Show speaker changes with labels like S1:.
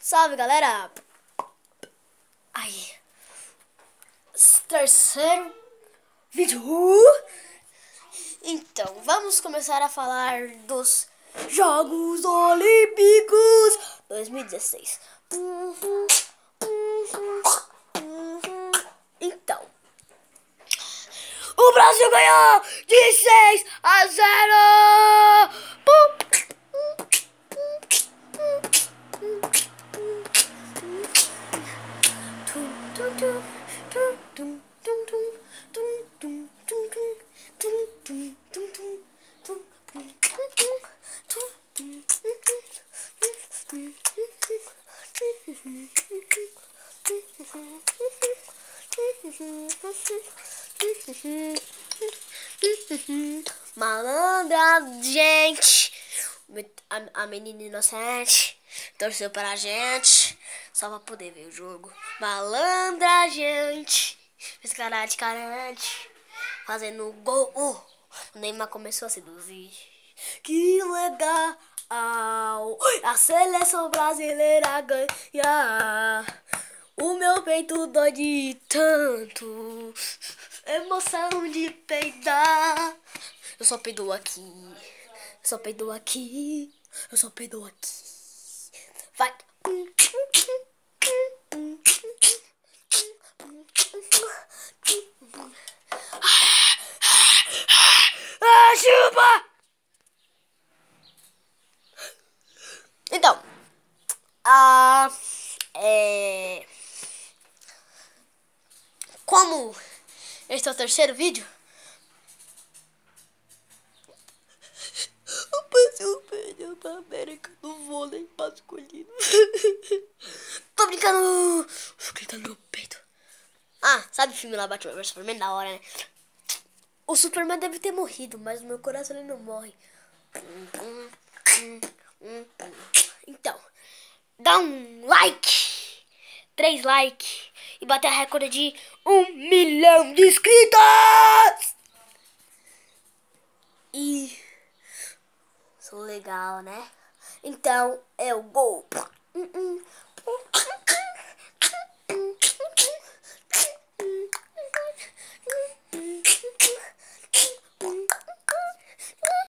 S1: Salve, galera! Aí, terceiro vídeo. Então, vamos começar a falar dos Jogos Olímpicos 2016. Então, o Brasil ganhou de 6-0. Malandra, gente, a menina inocente torceu pra gente só pra poder ver o jogo. Malandra, gente, fez cara de carente, fazendo gol. O Neymar começou a seduzir. Que legal, a seleção brasileira ganhar. O meu peito dói de tanto emoção de peidar. Eu só peido aqui, eu só peido aqui, eu só peido aqui. Vai. Chupa! Então, como este é o terceiro vídeo, o Brasil perdeu pra América no vôlei masculino. Tô brincando, gritando no meu peito. Sabe o filme lá, Batman vs Superman? Da hora, né? O Superman deve ter morrido, mas no meu coração ele não morre. Então, dá um like, 3 likes e bater a recorde de 1 milhão de inscritos. E sou legal, né? Então é o gol.